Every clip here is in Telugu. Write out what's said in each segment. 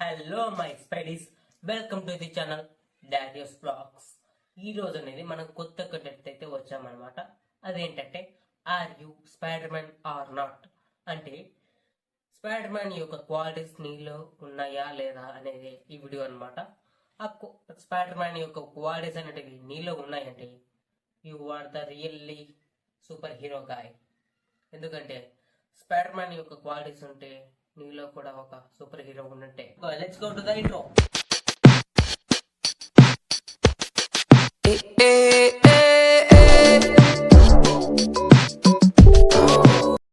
Hello my spideys, welcome to the channel Daddio's blogs. ఈ రోజు అనేది మనం కొత్త కంటెంట్ అయితే వచ్చామన్నమాట. అదేంటంటే are you Spiderman or not, అంటే స్పైడర్ మ్యాన్ యొక్క క్వాలిటీస్ నీలో ఉన్నాయా లేదా అనేది ఈ వీడియో అనమాట. ఆ స్పైడర్ మ్యాన్ యొక్క క్వాలిటీస్ అనేటివి నీలో ఉన్నాయంటే you are the really superhero guy. ఎందుకంటే స్పైడర్ మ్యాన్ యొక్క క్వాలిటీస్ ఉంటే నీలో కూడా ఒక సూపర్ హీరో ఉన్నట్టే. Let's go to the intro.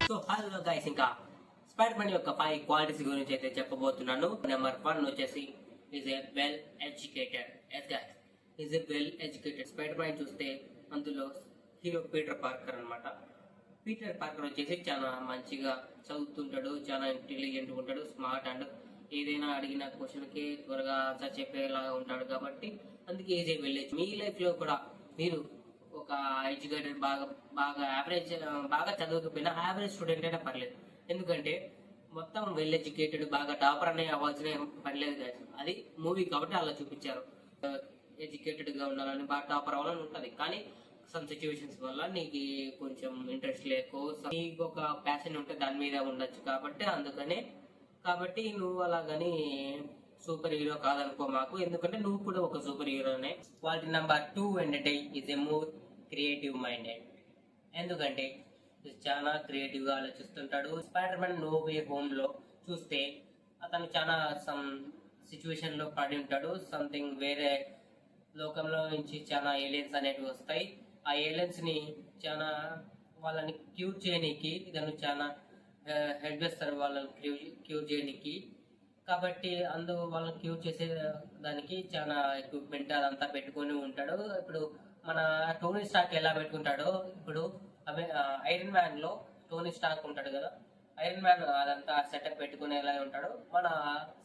So hello guys, ఇంకా స్పైడర్ మ్యాన్ యొక్క 5 క్వాలిటీస్ గురించి అయితే చెప్పబోతున్నాను. నెంబర్ 1 వచ్చేసి is a well educated. Yes guys, is a well educated. Spider Man చూస్తే అందులో హీరో పీటర్ పార్కర్ అనమాట. పీటర్ పార్కర్ వచ్చేసి చాలా మంచిగా చదువుతుంటాడు, చాలా ఇంటెలిజెంట్ ఉంటాడు, స్మార్ట్, అండ్ ఏదైనా అడిగిన క్వశ్చన్కి త్వరగా ఆన్సర్ చెప్పేలాగా ఉంటాడు. కాబట్టి అందుకే ఈజీ వెళ్ళేది. మీ లైఫ్లో కూడా మీరు ఒక ఎడ్యుకేటెడ్, బాగా బాగా యావరేజ్, బాగా చదవకపోయినా యావరేజ్ స్టూడెంట్ అయినా పర్లేదు. ఎందుకంటే మొత్తం వెల్ ఎడ్యుకేటెడ్, బాగా టాపర్ అనే అవ్వాల్సిన పర్లేదు కదా. అది మూవీ కాబట్టి అలా చూపించారు. ఎడ్యుకేటెడ్గా ఉండాలని, బాగా టాపర్ అవ్వాలని ఉంటుంది. కానీ సమ్ సిచ్యువేషన్స్ వల్ల నీకు కొంచెం ఇంట్రెస్ట్ లేకో, నీకు ఒక ప్యాషన్ ఉంటే దాని మీద ఉండొచ్చు. కాబట్టి నువ్వు అలాగని సూపర్ హీరో కాదనుకో మాకు. ఎందుకంటే నువ్వు కూడా ఒక సూపర్ హీరోనే. క్వాలిటీ నెంబర్ 2 ఏంటంటే is a more creative minded. ఎందుకంటే చాలా క్రియేటివ్ గా ఆలోచిస్తుంటాడు. Spiderman no way home లో చూస్తే అతను చాలా సమ్ సిచ్యువేషన్ లో పడి ఉంటాడు. సంథింగ్ వేరే లోకంలో నుంచి చాలా ఏలియన్స్ అనేవి వస్తాయి. ఆ ఏలియన్స్ ని చాలా వాళ్ళని క్యూర్ చేయడానికి ఇతను చాలా హెల్ప్ చేస్తారు, వాళ్ళని క్యూర్ చేయడానికి. కాబట్టి వాళ్ళని క్యూర్ చేసే దానికి చాలా ఎక్విప్మెంట్ అదంతా పెట్టుకొని ఉంటాడు. ఇప్పుడు మన టోనీ స్టార్క్ ఎలా పెట్టుకుంటాడో, ఇప్పుడు ఐరన్ మ్యాన్ లో టోనీ స్టార్క్ ఉంటాడు కదా, ఐరన్ మ్యాన్ అదంతా సెటప్ పెట్టుకుని ఎలా ఉంటాడు, మన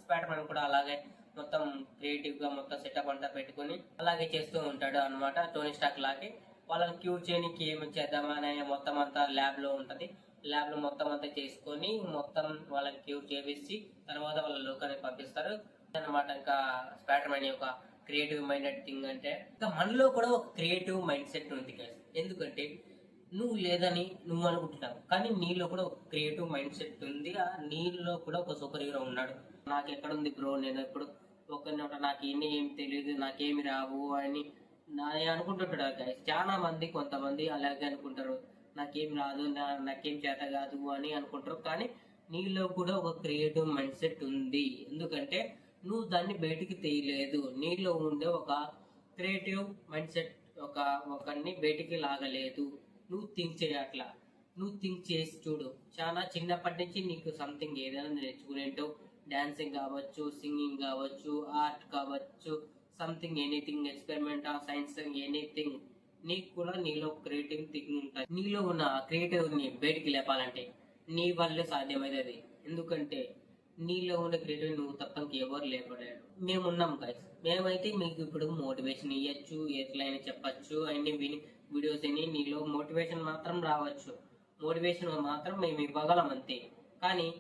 స్పైడర్ మ్యాన్ కూడా అలాగే మొత్తం క్రియేటివ్ గా మొత్తం సెటప్ అంతా పెట్టుకుని అలాగే చేస్తూ ఉంటాడు అనమాట. టోనీ స్టార్క్ లాగే వాళ్ళని క్యూర్ చేయడానికి ఏమి చేద్దామనే మొత్తం అంతా ల్యాబ్ లో ఉంటది. ల్యాబ్ లో మొత్తం అంతా చేసుకొని మొత్తం వాళ్ళని క్యూర్ చేసి తర్వాత వాళ్ళ లోకానికి పంపిస్తారు అనమాట. ఇంకా స్పైడర్ మ్యాన్ యొక్క క్రియేటివ్ మైండెడ్ థింగ్ అంటే, ఇంకా మనలో కూడా ఒక క్రియేటివ్ మైండ్ సెట్ ఉంది కదా. ఎందుకంటే నువ్వు లేదని నువ్వు అనుకుంటున్నావు, కానీ నీలో కూడా ఒక క్రియేటివ్ మైండ్ సెట్ ఉంది. ఆ నీలో కూడా ఒక సూపర్ హీరో ఉన్నాడు. నాకు ఎక్కడుంది బ్రో, నేను ఎప్పుడు నాకు ఇన్ని ఏం తెలియదు, నాకేమి రావు అని అనుకుంటుంటాడు గైస్. చాలా మంది, కొంతమంది అలాగే అనుకుంటారు, నాకేం రాదు, నాకేం చేత కాదు అని అనుకుంటారు. కానీ నీలో కూడా ఒక క్రియేటివ్ మైండ్ సెట్ ఉంది. ఎందుకంటే నువ్వు దాన్ని బయటికి తీయలేదు. నీలో ఉండే ఒక క్రియేటివ్ మైండ్ సెట్ ఒకరిని బయటికి లాగలేదు. నువ్వు థింక్ చేయట్లా, నువ్వు థింక్ చేసి చూడు. చాలా చిన్నప్పటి నుంచి నీకు సంథింగ్ ఏదైనా నేర్చుకునేటో, డాన్సింగ్ కావచ్చు, సింగింగ్ కావచ్చు, ఆర్ట్ కావచ్చు, something anything, experiment of science, anything. నీకు కూడా నీలో క్రియేటివ్ థింగ్ ఉంటుంది. నీలో ఉన్న క్రియేటివ్ ని బయటికి లేపాలంటే నీ వల్లే సాధ్యమైనది. ఎందుకంటే నీలో ఉన్న క్రియేటివ్ నువ్వు తప్ప ఎవరు లేపలేరు. మేమున్నాం గైస్. మేమైతే మీకు ఇప్పుడు మోటివేషన్ ఇవ్వచ్చు, ఎట్లయినా చెప్పచ్చు, అన్ని వీడియోస్ అని. నీలో మోటివేషన్ మాత్రం రావచ్చు, మోటివేషన్ మాత్రం మేము ఇవ్వగలం అంతే. కానీ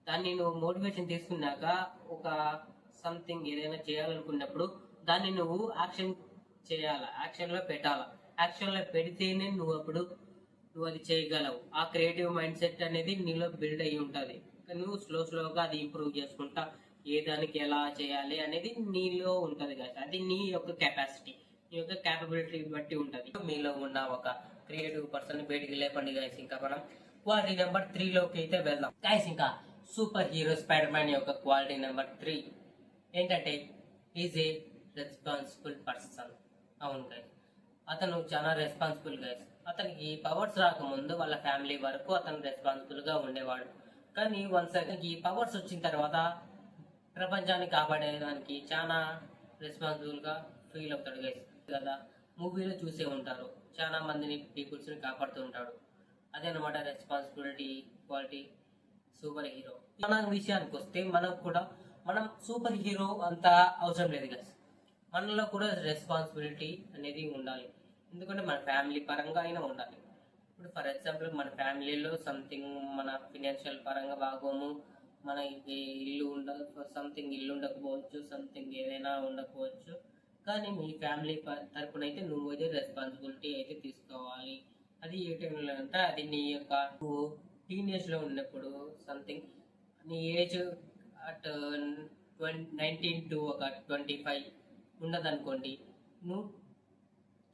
దాన్ని నువ్వు మోటివేషన్ తీసుకున్నాక ఒక సంథింగ్ ఏదైనా చేయాలనుకున్నప్పుడు దాన్ని నువ్వు యాక్షన్ చేయాలా, యాక్షన్ లో పెట్టాలా. యాక్షన్ లో పెడితేనే నువ్వు అది చేయగలవు. ఆ క్రియేటివ్ మైండ్ సెట్ అనేది నీలో బిల్డ్ అయ్యి ఉంటుంది. నువ్వు స్లోగా అది ఇంప్రూవ్ చేసుకుంటా ఏ దానికి ఎలా చేయాలి అనేది నీలో ఉంటది కదా. అది నీ యొక్క కెపాసిటీ, నీ యొక్క క్యాపబిలిటీ బట్టి ఉంటది. మీలో ఉన్న ఒక క్రియేటివ్ పర్సన్ బయటికి లేపండి గైస్. ఇంకా మనం క్వాలిటీ నెంబర్ 3 లోకి అయితే వెళ్దాం గైస్. ఇంకా సూపర్ హీరో స్పైడర్ మ్యాన్ యొక్క క్వాలిటీ నెంబర్ 3 ఏంటంటే ఈజ్ ఏ రెస్పాన్సిబుల్ పర్సన్. అవును గైస్, అతను చాలా రెస్పాన్సిబుల్ గైస్. అతనికి పవర్స్ రాకముందు వాళ్ళ ఫ్యామిలీ వరకు అతను రెస్పాన్సిబుల్ గా ఉండేవాడు. కానీ వన్స్ అతనికి పవర్స్ వచ్చిన తర్వాత ప్రపంచాన్ని కాపాడేదానికి చాలా రెస్పాన్సిబుల్ గా ఫీల్ అవుతాడు గైస్ కదా. మూవీలో చూసే ఉంటారు, చాలా మందిని, పీపుల్స్ ని కాపాడుతూ ఉంటాడు. అదే అనమాట రెస్పాన్సిబిలిటీ క్వాలిటీ సూపర్ హీరో. మన విషయానికి వస్తే మనం సూపర్ హీరో అంత అవసరం లేదు గైస్. మనలో కూడా రెస్పాన్సిబిలిటీ అనేది ఉండాలి. ఎందుకంటే మన ఫ్యామిలీ పరంగా అయినా ఉండాలి. ఇప్పుడు ఫర్ ఎగ్జాంపుల్ మన ఫ్యామిలీలో సంథింగ్ మన ఫినాన్షియల్ పరంగా బాగోము, మనకి ఇల్లు సంథింగ్ ఇల్లు ఉండకపోవచ్చు, సంథింగ్ ఏదైనా ఉండకపోవచ్చు. కానీ మీ ఫ్యామిలీ తరపున అయితే నువ్వు అయితే రెస్పాన్సిబిలిటీ అయితే తీసుకోవాలి. అది ఏ టైంలో అంటే అది నీ యొక్క నువ్వు టీనేజ్లో ఉన్నప్పుడు సంథింగ్ నీ ఏజ్ అట్ 19 టు ఒక 25 ఉన్నదనుకోండి, నువ్వు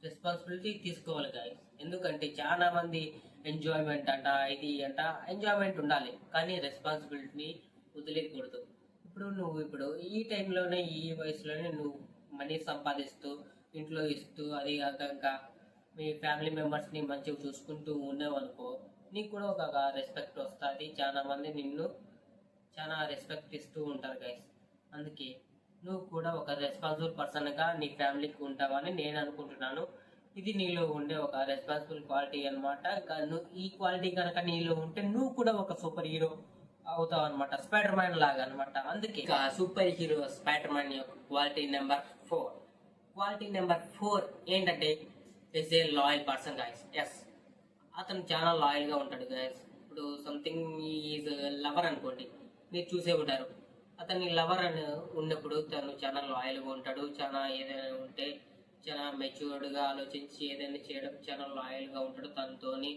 రెస్పాన్సిబిలిటీ తీసుకోవాలి గాయస్. ఎందుకంటే చాలా మంది ఎంజాయ్మెంట్ అంట ఇది అంట, ఎంజాయ్మెంట్ ఉండాలి కానీ రెస్పాన్సిబిలిటీని వదిలేయకూడదు. ఇప్పుడు ఈ టైంలోనే ఈ వయసులోనే నువ్వు మనీ సంపాదిస్తూ ఇంట్లో ఇస్తూ అది కాక ఇంకా మీ ఫ్యామిలీ మెంబర్స్ని మంచిగా చూసుకుంటూ ఉన్నావనుకో, నీకు కూడా ఒక రెస్పెక్ట్ వస్తుంది. చాలా మంది నిన్ను చాలా రెస్పెక్ట్ ఇస్తూ ఉంటారు గైస్. అందుకే నువ్వు కూడా ఒక రెస్పాన్సిబుల్ పర్సన్గా నీ ఫ్యామిలీకి ఉంటావని నేను అనుకుంటున్నాను. ఇది నీలో ఉండే ఒక రెస్పాన్సిబుల్ క్వాలిటీ అనమాట. నువ్వు ఈ క్వాలిటీ కనుక నీలో ఉంటే నువ్వు కూడా ఒక సూపర్ హీరో అవుతావు అనమాట, స్పైడర్ మ్యాన్ లాగా అనమాట. అందుకే సూపర్ హీరో స్పైడర్ మ్యాన్ యొక్క క్వాలిటీ నెంబర్ 4. క్వాలిటీ నెంబర్ 4 ఏంటంటే is a loyal person guys. Yes, అతను చాలా లాయల్ గా ఉంటాడు గైస్. ఇప్పుడు సంథింగ్ ఈజ్ లవర్ అనుకోండి, మీరు చూసే ఉంటారు. అతని లవర్ అని ఉన్నప్పుడు తను చాలా లాయల్గా ఉంటాడు. చాలా ఏదైనా ఉంటే చాలా మెచ్యూర్డ్గా ఆలోచించి ఏదైనా చేయడం చాలా లాయల్గా ఉంటాడు తనతోని.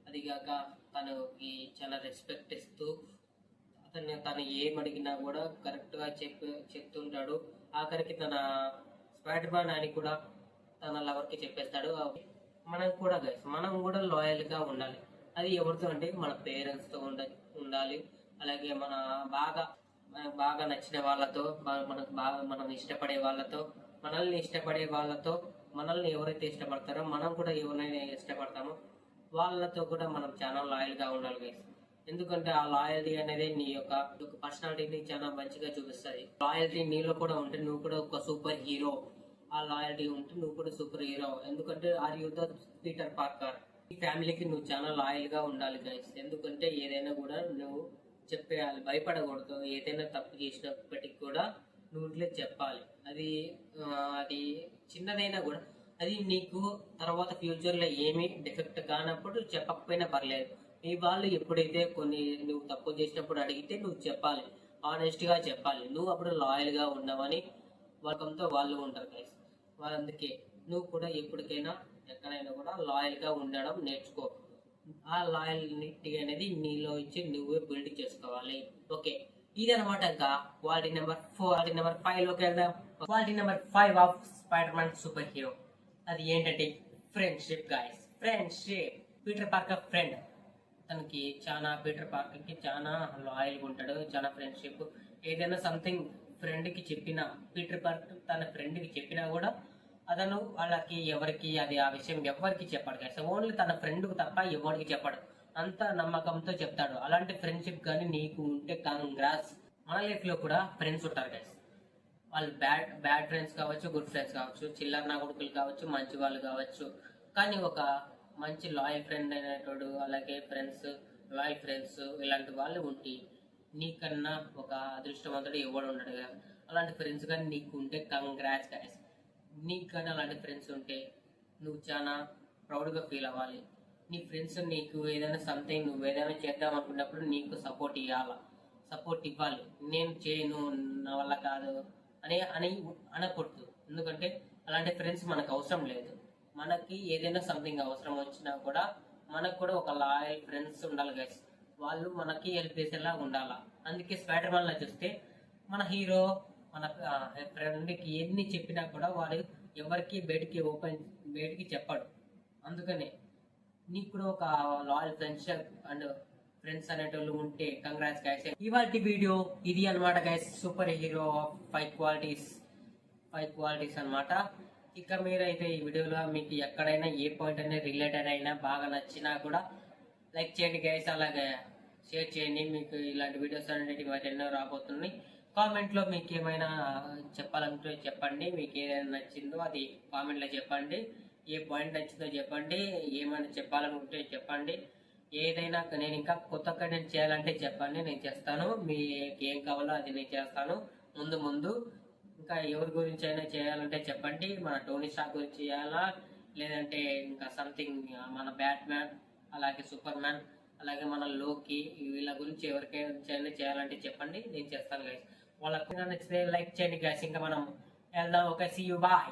అదిగాక తనకి చాలా రెస్పెక్ట్ ఇస్తూ తను ఏమడిగినా కూడా కరెక్ట్గా చెప్తుంటాడు. ఆఖరికి తన స్పైడర్ మ్యాన్ అని కూడా తన లవర్కి చెప్పేస్తాడు. మనం కూడా లాయల్గా ఉండాలి. అది ఎవరితో అంటే మన పేరెంట్స్తో ఉండాలి. అలాగే మనకు బాగా నచ్చిన వాళ్ళతో, మనం ఇష్టపడే వాళ్ళతో, మనల్ని ఇష్టపడే వాళ్ళతో, మనల్ని ఎవరైతే ఇష్టపడతారో మనం కూడా ఎవరైనా ఇష్టపడతామో వాళ్ళతో కూడా మనం చాలా లాయల్గా ఉండాలి గైస్. ఎందుకంటే ఆ లాయల్టీ అనేది నీ యొక్క పర్సనాలిటీని చాలా మంచిగా చూపిస్తుంది. లాయల్టీ నీలో కూడా ఉంటే నువ్వు కూడా ఒక సూపర్ హీరో. ఆ లాయల్టీ ఉంటే నువ్వు కూడా సూపర్ హీరో. ఎందుకంటే are you the Peter Parker. ఈ ఫ్యామిలీకి నువ్వు చాలా లాయల్గా ఉండాలి గైస్. ఎందుకంటే ఏదైనా కూడా నువ్వు చెప్పేయాలి, భయపడకూడదు. ఏదైనా తప్పు చేసినప్పటికి కూడా నువ్వు చెప్పాలి. అది చిన్నదైనా కూడా అది నీకు తర్వాత ఫ్యూచర్లో ఏమీ డిఫెక్ట్ కానప్పుడు చెప్పకపోయినా పర్లేదు. మీ వాళ్ళు ఎప్పుడైతే నువ్వు తప్పు చేసినప్పుడు అడిగితే నువ్వు చెప్పాలి, ఆనెస్ట్గా చెప్పాలి. నువ్వు అప్పుడు లాయల్గా ఉండవని వర్గంతో వాళ్ళు ఉంటారు గైస్. అందుకే నువ్వు కూడా ఎప్పటికైనా ఎక్కడైనా కూడా లాయల్గా ఉండడం నేర్చుకో. ఆ లాయల్టీ అనేది నీలో ఇచ్చి నువ్వే బిల్డ్ చేసుకోవాలి. ఓకే, ఇదనమాట. ఇంకా క్వాలిటీ నెంబర్ 4. క్వాలిటీ నెంబర్ 5 లోకి వెళ్దాం. Quality number 5 of spider man super hero అది ఏంటంటే friendship guys. Friendship. Peter Parker friend. Peter Parker కి చాలా లాయల్గా ఉంటాడు, చాలా ఫ్రెండ్షిప్. ఏదైనా సంథింగ్ ఫ్రెండ్కి చెప్పినా, పీటర్ పార్కర్ తన ఫ్రెండ్కి చెప్పినా కూడా అతను వాళ్ళకి ఆ విషయం ఎవరికి చెప్పాడు గైస్. ఓన్లీ తన ఫ్రెండ్కు తప్ప ఎవరికి చెప్పాడు. అంత నమ్మకంతో చెప్తాడు. అలాంటి ఫ్రెండ్షిప్ కానీ నీకు ఉంటే కంగ్రాట్స్. మన లైఫ్ లో కూడా ఫ్రెండ్స్ ఉంటారు గైస్. వాళ్ళు బ్యాడ్ ఫ్రెండ్స్ కావచ్చు, గుడ్ ఫ్రెండ్స్ కావచ్చు, చిల్లర నా కొడుకులు కావచ్చు, మంచి వాళ్ళు కావచ్చు. కానీ ఒక మంచి లాయల్ ఫ్రెండ్ అనేటోడు, అలాగే లాయల్ ఫ్రెండ్స్ ఇలాంటి వాళ్ళు ఉంటే నీకన్నా ఒక అదృష్టవంతుడు ఎవడు ఉండడు కదా. అలాంటి ఫ్రెండ్స్ కానీ నీకు ఉంటే కంగ్రాట్స్ గైస్. నీకు కానీ అలాంటి ఫ్రెండ్స్ ఉంటే నువ్వు చాలా ప్రౌడ్గా ఫీల్ అవ్వాలి. నీ ఫ్రెండ్స్ నీకు ఏదైనా సంథింగ్ నువ్వు ఏదైనా చేద్దాం అనుకున్నప్పుడు నీకు సపోర్ట్ ఇవ్వాలి. నేను చేయను, నా వల్ల కాదు అని అనకూడదు. ఎందుకంటే అలాంటి ఫ్రెండ్స్ మనకు అవసరం లేదు. మనకి ఏదైనా సంథింగ్ అవసరం వచ్చినా కూడా మనకు కూడా ఒక లాయల్ ఫ్రెండ్స్ ఉండాలి గైస్. వాళ్ళు మనకి హెల్ప్ చేసేలా ఉండాలా. అందుకే స్పైడర్ మ్యాన్ లా చూస్తే మన హీరో మన ఫ్రెండ్కి ఎన్ని చెప్పినా కూడా వాడు ఎవరికి బయటికి చెప్పాడు. అందుకనే నీకు కూడా ఒక లాయల్ ఫ్రెండ్స్ అనేటోళ్ళు ఉంటే కంగ్రాట్స్ గైస్. ఇవాల్టి వీడియో ఇది అనమాట గైస్. సూపర్ హీరో 5 క్వాలిటీస్ అనమాట. ఇక మీరైతే ఈ వీడియోలో మీకు ఎక్కడైనా ఏ పాయింట్ అనేది రిలేటెడ్ అయినా బాగా నచ్చినా కూడా లైక్ చేయండి గైస్, అలాగే షేర్ చేయండి. మీకు ఇలాంటి వీడియోస్ అనేవి ఎన్నో రాబోతున్నాయి. కామెంట్లో మీకు ఏమైనా చెప్పాలంటే చెప్పండి. మీకు ఏదైనా నచ్చిందో అది కామెంట్లో చెప్పండి. ఏ పాయింట్ నచ్చిందో చెప్పండి. ఏమైనా చెప్పాలనుకుంటే చెప్పండి. ఏదైనా నేను ఇంకా కొత్త కంటెంట్ చేయాలంటే చెప్పండి, నేను చేస్తాను. మీకు ఏం కావాలో అది నేను చేస్తాను. ముందు ఇంకా ఎవరి గురించి అయినా చేయాలంటే చెప్పండి. మన టోనీ స్టార్క్ గురించి చేయాలా, లేదంటే ఇంకా సంథింగ్ మన బ్యాట్మ్యాన్, అలాగే సూపర్ మ్యాన్, అలాగే మన లోకి వీళ్ళ గురించి ఎవరికైనా చేయాలంటే చెప్పండి, నేను చేస్తాను గైస్. వాళ్ళకి నచ్చితే లైక్ చేయండి గైస్. ఇంకా మనం వెళ్దాం. Okay, see you, bye.